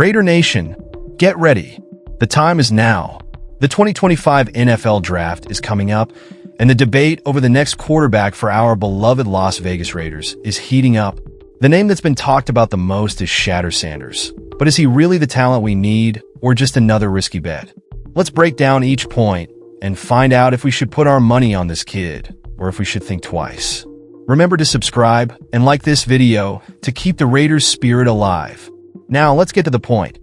Raider Nation, get ready. The time is now. The 2025 NFL Draft is coming up, and the debate over the next quarterback for our beloved Las Vegas Raiders is heating up. The name that's been talked about the most is Shedeur Sanders. But is he really the talent we need, or just another risky bet? Let's break down each point and find out if we should put our money on this kid, or if we should think twice. Remember to subscribe and like this video to keep the Raiders' spirit alive. Now, let's get to the point.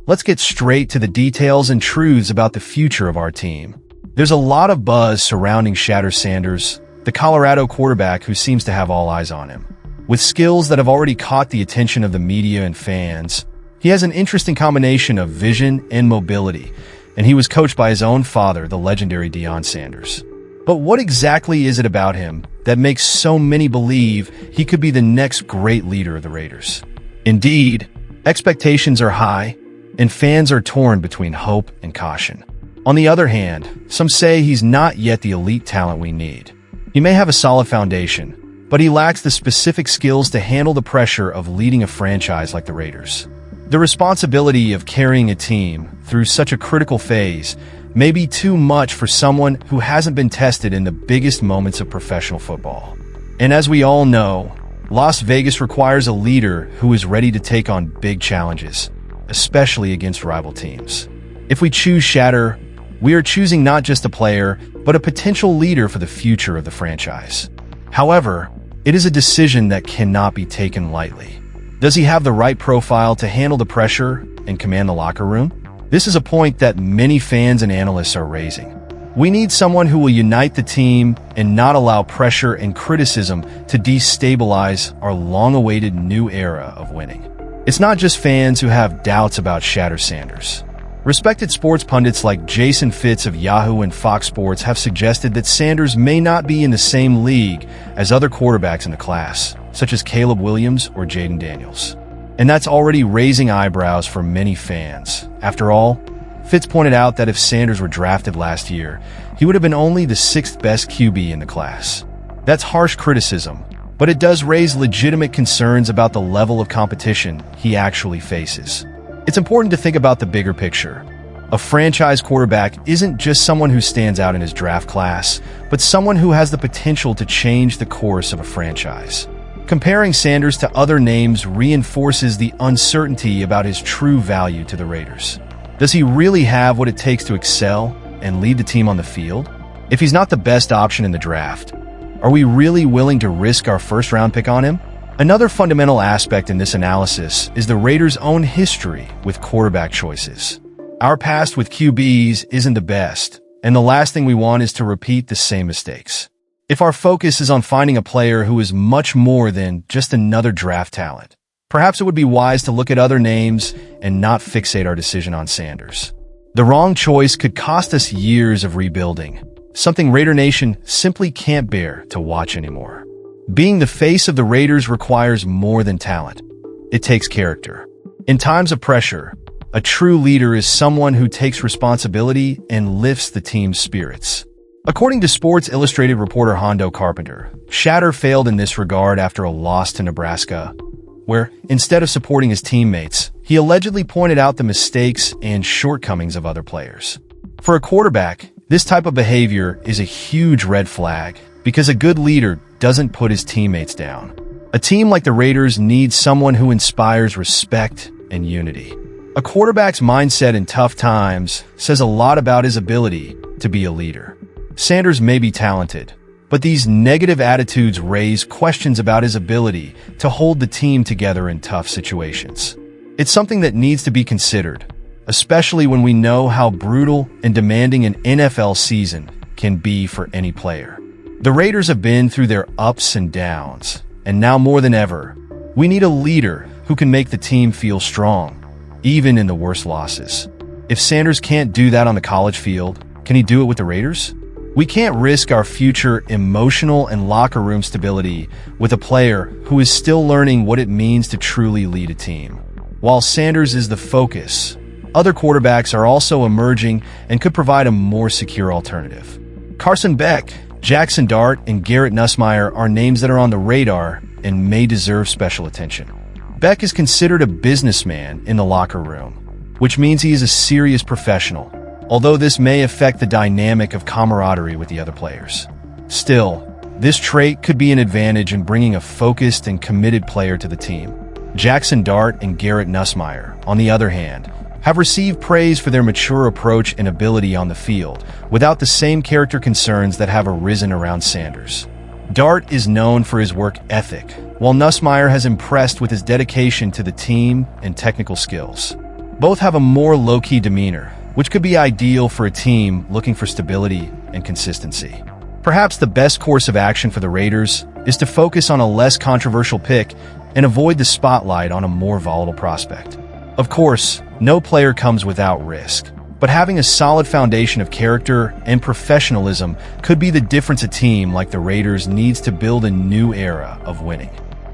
Let's get straight to the details and truths about the future of our team. There's a lot of buzz surrounding Shedeur Sanders, the Colorado quarterback who seems to have all eyes on him. With skills that have already caught the attention of the media and fans, he has an interesting combination of vision and mobility, and he was coached by his own father, the legendary Jaden Sanders. But what exactly is it about him that makes so many believe he could be the next great leader of the Raiders? Indeed, expectations are high, and fans are torn between hope and caution. On the other hand, some say he's not yet the elite talent we need. He may have a solid foundation, but he lacks the specific skills to handle the pressure of leading a franchise like the Raiders. The responsibility of carrying a team through such a critical phase may be too much for someone who hasn't been tested in the biggest moments of professional football. And as we all know, Las Vegas requires a leader who is ready to take on big challenges, especially against rival teams. If we choose Shedeur, we are choosing not just a player, but a potential leader for the future of the franchise. However, it is a decision that cannot be taken lightly. Does he have the right profile to handle the pressure and command the locker room? This is a point that many fans and analysts are raising. We need someone who will unite the team and not allow pressure and criticism to destabilize our long-awaited new era of winning. It's not just fans who have doubts about Shedeur Sanders. Respected sports pundits like Jason Fitz of Yahoo and Fox Sports have suggested that Sanders may not be in the same league as other quarterbacks in the class, such as Caleb Williams or Jaden Daniels. And that's already raising eyebrows for many fans. After all, Fitz pointed out that if Sanders were drafted last year, he would have been only the 6th best QB in the class. That's harsh criticism, but it does raise legitimate concerns about the level of competition he actually faces. It's important to think about the bigger picture. A franchise quarterback isn't just someone who stands out in his draft class, but someone who has the potential to change the course of a franchise. Comparing Sanders to other names reinforces the uncertainty about his true value to the Raiders. Does he really have what it takes to excel and lead the team on the field? If he's not the best option in the draft, are we really willing to risk our first-round pick on him? Another fundamental aspect in this analysis is the Raiders' own history with quarterback choices. Our past with QBs isn't the best, and the last thing we want is to repeat the same mistakes. If our focus is on finding a player who is much more than just another draft talent, perhaps it would be wise to look at other names and not fixate our decision on Sanders. The wrong choice could cost us years of rebuilding, something Raider Nation simply can't bear to watch anymore. Being the face of the Raiders requires more than talent. It takes character. In times of pressure, a true leader is someone who takes responsibility and lifts the team's spirits. According to Sports Illustrated reporter Hondo Carpenter, Shedeur failed in this regard after a loss to Nebraska, where, instead of supporting his teammates, he allegedly pointed out the mistakes and shortcomings of other players. For a quarterback, this type of behavior is a huge red flag, because a good leader doesn't put his teammates down. A team like the Raiders needs someone who inspires respect and unity. A quarterback's mindset in tough times says a lot about his ability to be a leader. Sanders may be talented, but these negative attitudes raise questions about his ability to hold the team together in tough situations. It's something that needs to be considered, especially when we know how brutal and demanding an NFL season can be for any player. The Raiders have been through their ups and downs, and now more than ever, we need a leader who can make the team feel strong, even in the worst losses. If Sanders can't do that on the college field, can he do it with the Raiders? We can't risk our future emotional and locker room stability with a player who is still learning what it means to truly lead a team. While Sanders is the focus, other quarterbacks are also emerging and could provide a more secure alternative. Carson Beck, Jackson Dart, and Garrett Nussmeier are names that are on the radar and may deserve special attention. Beck is considered a businessman in the locker room, which means he is a serious professional, although this may affect the dynamic of camaraderie with the other players. Still, this trait could be an advantage in bringing a focused and committed player to the team. Jackson Dart and Garrett Nussmeier, on the other hand, have received praise for their mature approach and ability on the field, without the same character concerns that have arisen around Sanders. Dart is known for his work ethic, while Nussmeier has impressed with his dedication to the team and technical skills. Both have a more low-key demeanor, which could be ideal for a team looking for stability and consistency. Perhaps the best course of action for the Raiders is to focus on a less controversial pick and avoid the spotlight on a more volatile prospect. Of course, no player comes without risk, but having a solid foundation of character and professionalism could be the difference a team like the Raiders needs to build a new era of winning.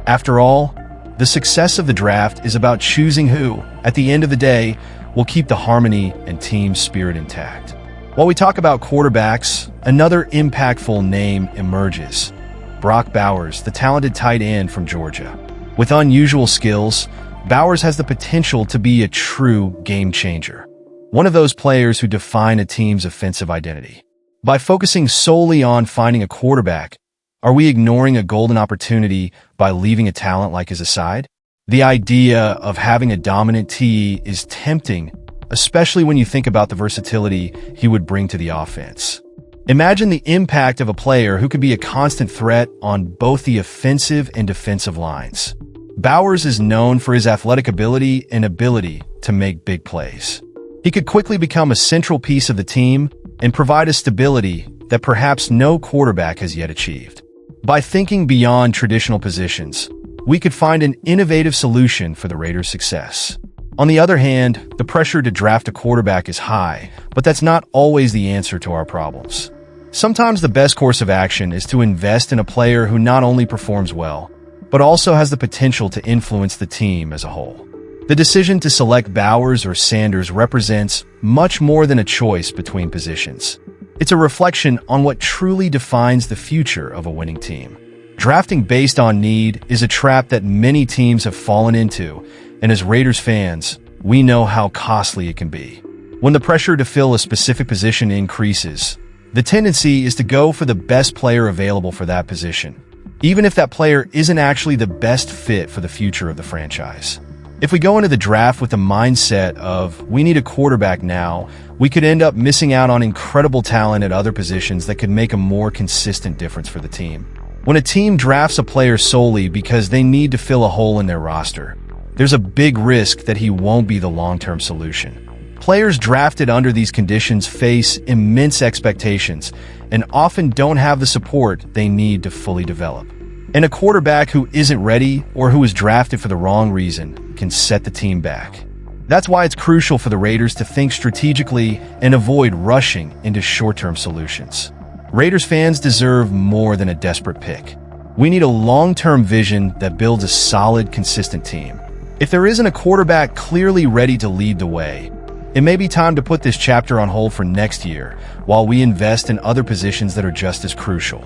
After all, the success of the draft is about choosing who, at the end of the day, will keep the harmony and team spirit intact. While we talk about quarterbacks, another impactful name emerges: Brock Bowers, the talented tight end from Georgia. With unusual skills, Bowers has the potential to be a true game changer, one of those players who define a team's offensive identity. By focusing solely on finding a quarterback, are we ignoring a golden opportunity by leaving a talent like his aside? The idea of having a dominant TE is tempting, especially when you think about the versatility he would bring to the offense. Imagine the impact of a player who could be a constant threat on both the offensive and defensive lines. Bowers is known for his athletic ability and ability to make big plays. He could quickly become a central piece of the team and provide a stability that perhaps no quarterback has yet achieved. By thinking beyond traditional positions, we could find an innovative solution for the Raiders' success. On the other hand, the pressure to draft a quarterback is high, but that's not always the answer to our problems. Sometimes the best course of action is to invest in a player who not only performs well, but also has the potential to influence the team as a whole. The decision to select Bowers or Sanders represents much more than a choice between positions. It's a reflection on what truly defines the future of a winning team. Drafting based on need is a trap that many teams have fallen into, and as Raiders fans, we know how costly it can be. When the pressure to fill a specific position increases, the tendency is to go for the best player available for that position, even if that player isn't actually the best fit for the future of the franchise. If we go into the draft with the mindset of, we need a quarterback now, we could end up missing out on incredible talent at other positions that could make a more consistent difference for the team. When a team drafts a player solely because they need to fill a hole in their roster, there's a big risk that he won't be the long-term solution. Players drafted under these conditions face immense expectations and often don't have the support they need to fully develop. And a quarterback who isn't ready or who is drafted for the wrong reason can set the team back. That's why it's crucial for the Raiders to think strategically and avoid rushing into short-term solutions. Raiders fans deserve more than a desperate pick. We need a long-term vision that builds a solid, consistent team. If there isn't a quarterback clearly ready to lead the way, it may be time to put this chapter on hold for next year while we invest in other positions that are just as crucial.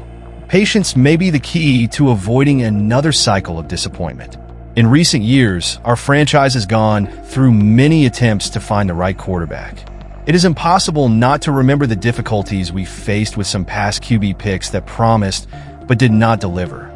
Patience may be the key to avoiding another cycle of disappointment. In recent years, our franchise has gone through many attempts to find the right quarterback. It is impossible not to remember the difficulties we faced with some past QB picks that promised but did not deliver.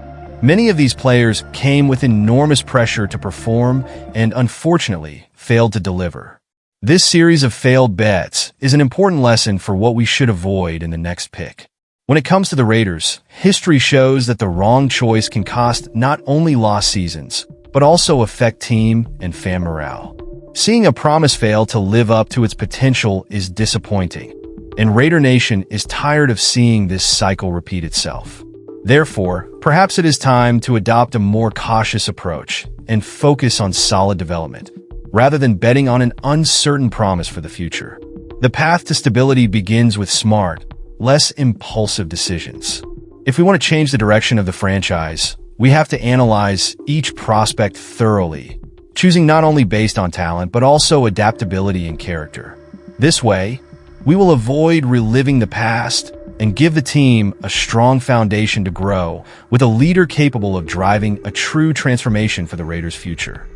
Many of these players came with enormous pressure to perform and, unfortunately, failed to deliver. This series of failed bets is an important lesson for what we should avoid in the next pick. When it comes to the Raiders, history shows that the wrong choice can cost not only lost seasons, but also affect team and fan morale. Seeing a promise fail to live up to its potential is disappointing, and Raider Nation is tired of seeing this cycle repeat itself. Therefore, perhaps it is time to adopt a more cautious approach and focus on solid development, rather than betting on an uncertain promise for the future. The path to stability begins with smart, less impulsive decisions. If we want to change the direction of the franchise, we have to analyze each prospect thoroughly, choosing not only based on talent, but also adaptability and character. This way, we will avoid reliving the past and give the team a strong foundation to grow with a leader capable of driving a true transformation for the Raiders' future.